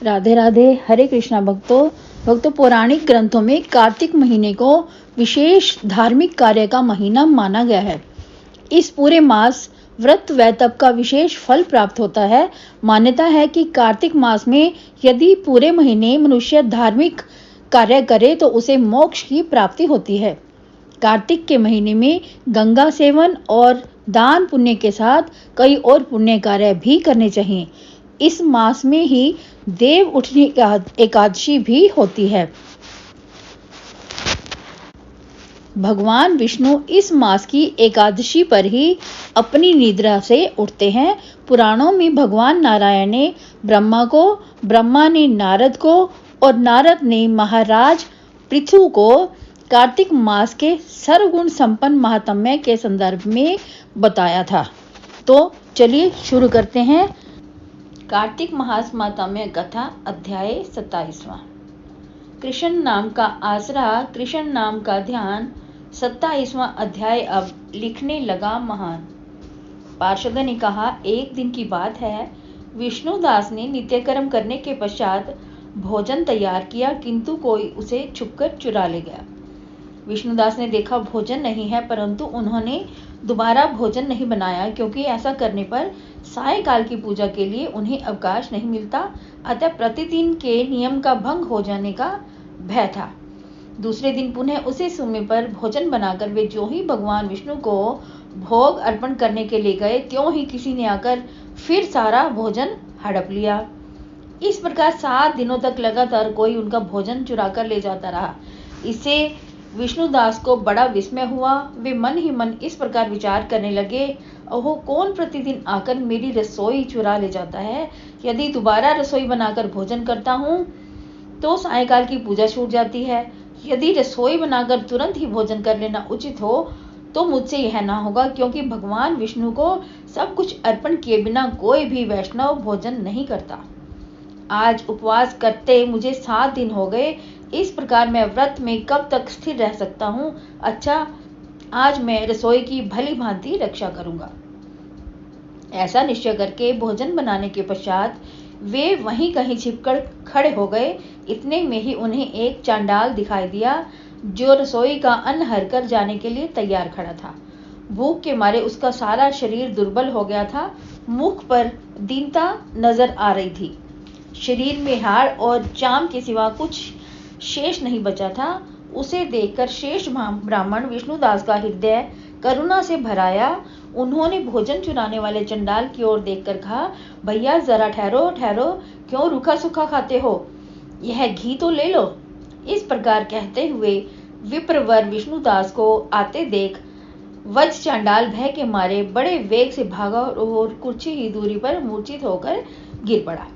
राधे राधे। हरे कृष्णा भक्तों पौराणिक ग्रंथों में कार्तिक महीने को विशेष धार्मिक कार्य का महीना माना गया है। इस पूरे मास व्रत व तप का विशेष फल प्राप्त होता है। मान्यता है कि कार्तिक मास में यदि पूरे महीने मनुष्य धार्मिक कार्य करे तो उसे मोक्ष की प्राप्ति होती है। कार्तिक के महीने में गंगा सेवन और दान पुण्य के साथ कई और पुण्य कार्य भी करने चाहिए। इस मास में ही देव उठनी एकादशी भी होती है। भगवान विष्णु इस मास की एकादशी पर ही अपनी निद्रा से उठते हैं। पुराणों में भगवान नारायण ने ब्रह्मा को, ब्रह्मा ने नारद को और नारद ने महाराज पृथु को कार्तिक मास के सर्वगुण संपन्न महात्म्य के संदर्भ में बताया था। तो चलिए शुरू करते हैं। कार्तिक मास महात्म्य कथा अध्याय 27वां। कृष्ण नाम का आसरा, कृष्ण नाम का ध्यान। 27वां अध्याय अब लिखने लगा महान। पार्षद ने कहा, एक दिन की बात है, विष्णुदास ने नित्यकर्म करने के पश्चात भोजन तैयार किया, किंतु कोई उसे छुपकर चुरा ले गया। विष्णुदास ने देखा भोजन नहीं है, परंतु उन्होंने दोबारा भोजन नहीं बनाया, क्योंकि ऐसा करने पर सायंकाल की पूजा के लिए उन्हें अवकाश नहीं मिलता। अतः प्रतिदिन के नियम का भंग हो जाने का भय था। दूसरे दिन पुनः उसी समय पर भोजन बनाकर वे जो ही भगवान विष्णु को भोग अर्पण करने के लिए गए, त्यों ही किसी ने आकर फिर सारा भोजन हड़प लिया। इस प्रकार 7 दिनों तक लगातार कोई उनका भोजन चुरा कर ले जाता रहा। इससे विष्णुदास को बड़ा विस्मय हुआ। वे मन ही मन इस प्रकार विचार करने लगे, ओहो, कौन प्रतिदिन आकर मेरी रसोई चुरा ले जाता है। यदि दोबारा रसोई बनाकर भोजन करता हूँ तो सायंकाल की पूजा छूट जाती है। यदि रसोई बनाकर तुरंत ही भोजन कर लेना उचित हो तो मुझसे यह ना होगा, क्योंकि भगवान विष्णु को सब कुछ अर्पण किए बिना कोई भी वैष्णव भोजन नहीं करता। आज उपवास करते मुझे 7 दिन हो गए। इस प्रकार मैं व्रत में कब तक स्थिर रह सकता हूँ। अच्छा, आज मैं रसोई की भली भांति रक्षा करूंगा। ऐसा निश्चय करके भोजन बनाने के पश्चात वे वहीं कहीं छिपकर खड़े हो गए। इतने में ही उन्हें एक चांडाल दिखाई दिया, जो रसोई का अन्न हरकर जाने के लिए तैयार खड़ा था। भूख के मारे उसका सारा शरीर दुर्बल हो गया था। मुख पर दीनता नजर आ रही थी। शरीर में हाड़ और चाम के सिवा कुछ शेष नहीं बचा था। उसे देखकर शेष ब्राह्मण विष्णुदास का हृदय करुणा से भराया। उन्होंने भोजन चुराने वाले चंडाल की ओर देखकर कहा, भैया जरा ठहरो ठहरो, क्यों रूखा सूखा खाते हो, यह घी तो ले लो। इस प्रकार कहते हुए विप्रवर विष्णुदास को आते देख वज्र चांडाल भय के मारे बड़े वेग से भागा और कुछ ही दूरी पर मूर्छित होकर गिर पड़ा।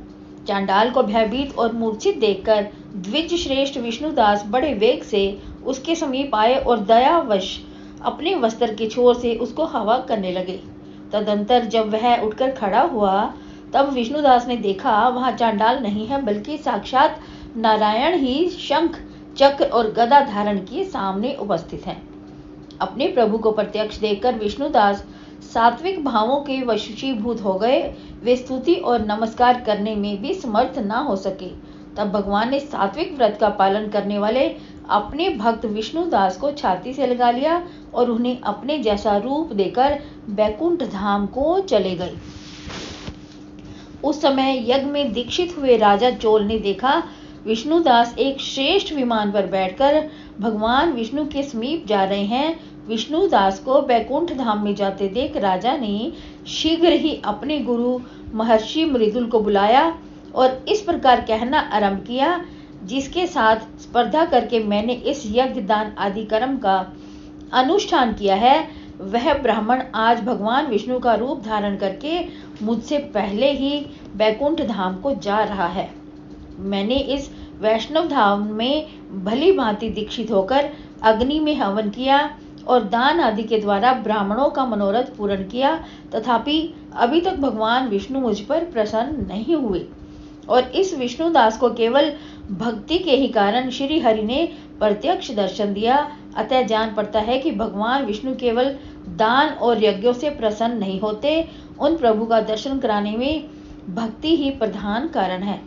चांडाल को भयभीत और मूर्छित देखकर द्विज श्रेष्ठ विष्णुदास बड़े वेग से उसके समीप आए और दयावश अपने वस्त्र के छोर से उसको हवा करने लगे। तदंतर जब वह उठकर खड़ा हुआ तब विष्णुदास ने देखा वहां चांडाल नहीं है, बल्कि साक्षात नारायण ही शंख चक्र और गदा धारण किए सामने उपस्थित हैं। अपने प्रभु को प्रत्यक्ष देखकर विष्णुदास सात्विक भावों के वशीभूत हो गए। वे स्तुति और नमस्कार करने में भी समर्थ न हो सके। तब भगवान ने सात्विक व्रत का पालन करने वाले अपने भक्त विष्णुदास को छाती से लगा लिया और उन्हें अपने जैसा रूप देकर बैकुंठ धाम को चले गए। उस समय यज्ञ में दीक्षित हुए राजा चोल ने देखा विष्णुदास एक श्रेष्ठ विमान पर बैठकर भगवान विष्णु के समीप जा रहे हैं। विष्णुदास को बैकुंठ धाम में जाते देख राजा ने शीघ्र ही अपने गुरु महर्षि मृदुल को बुलाया और इस प्रकार कहना आरंभ किया, जिसके साथ स्पर्धा करके मैंने इस यज्ञ दान आदि कर्म का अनुष्ठान किया है, वह ब्राह्मण आज भगवान विष्णु का रूप धारण करके मुझसे पहले ही बैकुंठ धाम को जा रहा है। मैंने इस वैष्णव धाम में भली भांति दीक्षित होकर अग्नि में हवन किया और दान आदि के द्वारा ब्राह्मणों का मनोरथ पूर्ण किया, तथापि अभी तक भगवान विष्णु मुझ पर प्रसन्न नहीं हुए और इस विष्णुदास को केवल भक्ति के ही कारण श्री हरि ने प्रत्यक्ष दर्शन दिया। अतः जान पड़ता है कि भगवान विष्णु केवल दान और यज्ञों से प्रसन्न नहीं होते, उन प्रभु का दर्शन कराने में भक्ति ही प्रधान कारण है।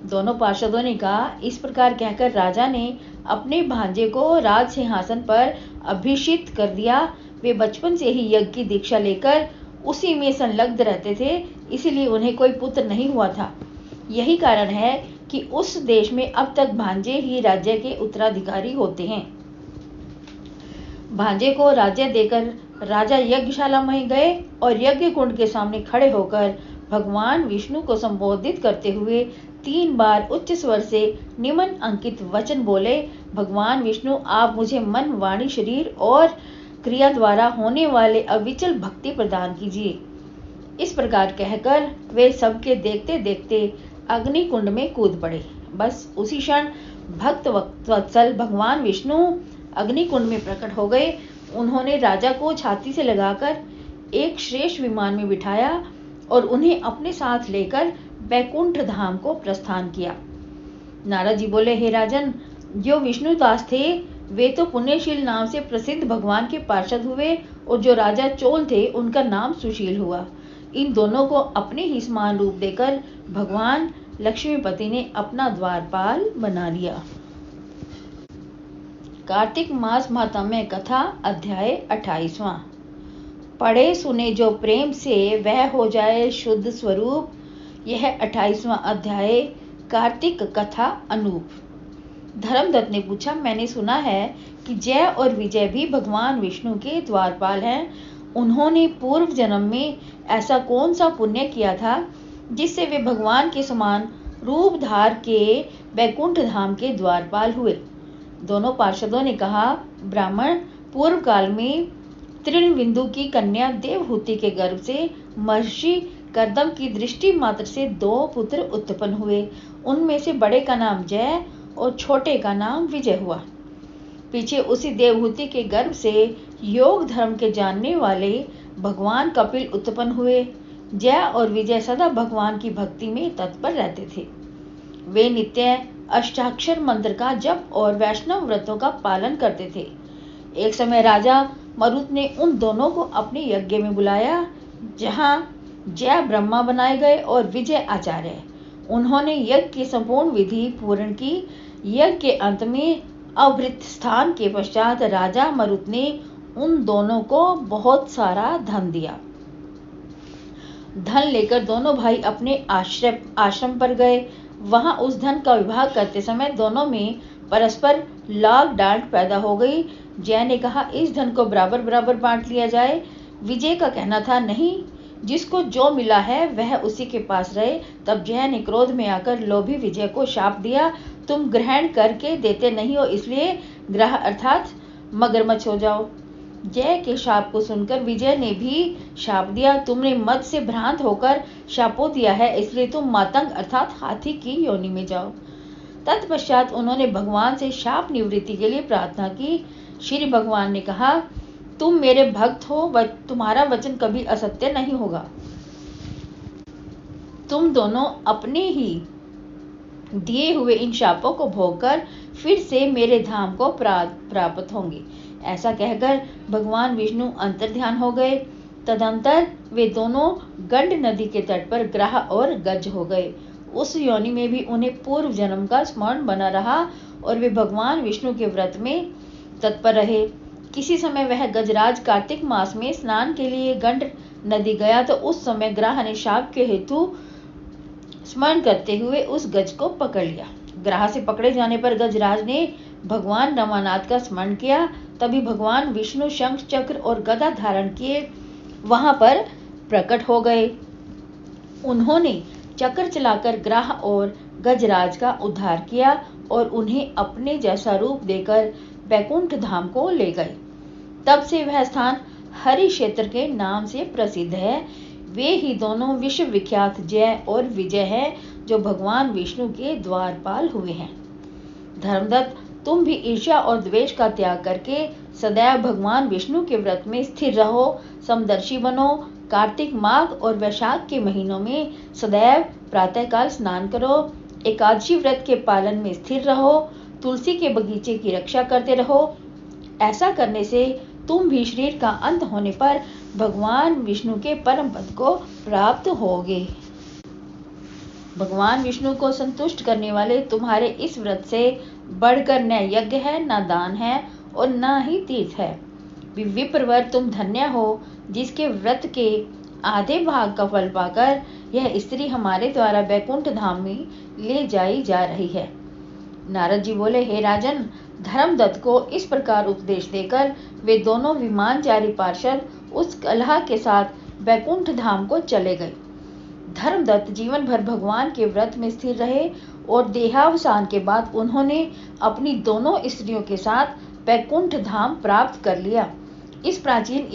दोनों पार्षदों ने कहा। इस प्रकार कहकर राजा ने अपने भांजे को राज सिंहासन पर अभिषिक्त कर दिया। वे बचपन से ही यज्ञ की दीक्षा लेकर उसी में संलग्न रहते थे, इसलिए उन्हें कोई पुत्र नहीं हुआ था। यही कारण है कि उस देश में अब तक भांजे ही राज्य के उत्तराधिकारी होते हैं। भांजे को राज्य देकर राजा यज्ञशाला में गए और यज्ञ कुंड के सामने खड़े होकर भगवान विष्णु को संबोधित करते हुए 3 बार उच्च स्वर से निम्न अंकित वचन बोले। भगवान विष्णु, आप मुझे मन, वाणी, शरीर और क्रिया द्वारा होने वाले अविचल भक्ति प्रदान कीजिए। इस प्रकार कहकर वे सबके देखते देखते अग्नि कुंड में कूद पड़े। बस उसी क्षण भक्त वत्सल भगवान विष्णु अग्नि कुंड में प्रकट हो गए। उन्होंने राजा को छाती से लगाकर एक श्रेष्ठ विमान में बिठाया और उन्हें अपने साथ लेकर बैकुंठ धाम को प्रस्थान किया। नारद जी बोले, हे राजन, जो विष्णुदास थे वे तो पुण्यशील नाम से प्रसिद्ध भगवान के पार्षद हुए और जो राजा चोल थे उनका नाम सुशील हुआ। इन दोनों को अपने ही समान रूप देकर भगवान लक्ष्मीपति ने अपना द्वारपाल बना लिया। कार्तिक मास महात्म्य कथा अध्याय 28वां। पढ़े सुने जो प्रेम से वह हो जाए शुद्ध स्वरूप। यह 28वां अध्याय कार्तिक कथा अनूप। धर्मदत्त ने पूछा, मैंने सुना है कि जय और विजय भी भगवान विष्णु के द्वारपाल हैं। उन्होंने पूर्व जन्म में ऐसा कौन सा पुण्य किया था जिससे वे भगवान के समान रूप धार के बैकुंठ धाम के द्वारपाल हुए। दोनों पार्षदों ने कहा, ब्राह्मण, पूर्व काल में तृणबिंदु की कन्या देवहूति के गर्भ से महर्षि कर्दम की दृष्टि मात्र से 2 पुत्र उत्पन्न हुए। उनमें से बड़े का नाम जय और छोटे का नाम विजय हुआ। पीछे उसी देवहूति के गर्भ से योग धर्म के जानने वाले भगवान कपिल उत्पन्न हुए। जय और विजय सदा भगवान की भक्ति में तत्पर रहते थे। वे नित्य अष्टाक्षर मंत्र का जप और वैष्णव व्रतों का पालन करते थे। एक समय राजा मरुत ने उन दोनों को अपने यज्ञ में बुलाया, जहां जय ब्रह्मा बनाए गए और विजय आचार्य। उन्होंने यज्ञ की संपूर्ण विधि पूर्ण की। यज्ञ के अंत में अवृत स्थान के पश्चात राजा मरुत ने उन दोनों को बहुत सारा धन दिया। धन लेकर दोनों भाई अपने आश्रम पर गए। वहां उस धन का विभाग करते समय दोनों में परस्पर लाग डांट पैदा हो गई। जय ने कहा, इस धन को बराबर बराबर बांट लिया जाए। विजय का कहना था, नहीं, जिसको जो मिला है वह उसी के पास रहे। तब जय ने क्रोध में आकर लोभी विजय को शाप दिया, तुम ग्रहण करके देते नहीं हो, इसलिए ग्रह अर्थात मगरमच्छ हो जाओ। जय के शाप को सुनकर विजय ने भी शाप दिया, तुमने मद से भ्रांत होकर शापो दिया है, इसलिए तुम मातंग अर्थात हाथी की योनि में जाओ। तत्पश्चात उन्होंने भगवान से शाप निवृत्ति के लिए प्रार्थना की। श्री भगवान ने कहा, तुम मेरे भक्त हो, तुम्हारा वचन कभी असत्य नहीं होगा। तुम दोनों अपने ही दिए हुए इन शापों को भोगकर फिर से मेरे धाम को प्राप्त होंगे। ऐसा कहकर भगवान विष्णु अंतर्ध्यान हो गए। तदंतर वे दोनों गंड नदी के तट पर ग्रह और गज हो गए। उस योनि में भी उन्हें पूर्व जन्म का स्मरण बना रहा और वे भगवान विष्णु के व्रत में तत्पर रहे। किसी समय वह गजराज कार्तिक मास में स्नान के लिए गंड नदी गया तो उस समय ग्रह ने शाप के हेतु स्मरण करते हुए उस गज को पकड़ लिया। ग्रह से पकड़े जाने पर गजराज ने भगवान रमानाथ का स्मरण किया। तभी भगवान विष्णु शंख चक्र और गदा धारण किए वहां पर प्रकट हो गए। उन्होंने चक्र चलाकर ग्रह और गजराज का उद्धार किया और उन्हें अपने जैसा रूप देकर बैकुंठ धाम को ले गए। तब से वह स्थान हरि क्षेत्र के नाम से प्रसिद्ध है। वे ही दोनों विश्व विख्यात जय और विजय हैं, जो भगवान विष्णु के द्वारपाल हुए हैं। धर्मदत्त, तुम भी ईर्ष्या और द्वेष का त्याग करके सदैव भगवान विष्णु के व्रत में स्थिर रहो, समदर्शी बनो। कार्तिक माघ और वैशाख के महीनों में सदैव प्रातःकाल स्नान करो। एकादशी व्रत के पालन में स्थिर रहो। तुलसी के बगीचे की रक्षा करते रहो। ऐसा करने से तुम भी शरीर का अंत होने पर भगवान विष्णु के परम पद को प्राप्त होगे। भगवान विष्णु को संतुष्ट करने वाले तुम्हारे इस व्रत से बढ़कर न यज्ञ है, न दान है और न ही तीर्थ है। विप्रवर, तुम धन्य हो जिसके व्रत के आधे भाग का फल पाकर यह स्त्री हमारे द्वारा वैकुंठ धाम में ले जाई जा रही है। नारद जी बोले, हे राजन, धर्मदत्त को इस प्रकार उपदेश देकर वे दोनों विमानचारी पार्षद उस कलह के साथ वैकुंठ धाम को चले गए। धर्मदत्त जीवन भर भगवान के व्रत में स्थिर रहे और देहावसान के बाद उन्होंने अपनी दोनों स्त्रियों के साथ वैकुंठ धाम प्राप्त कर लिया। इस प्राचीन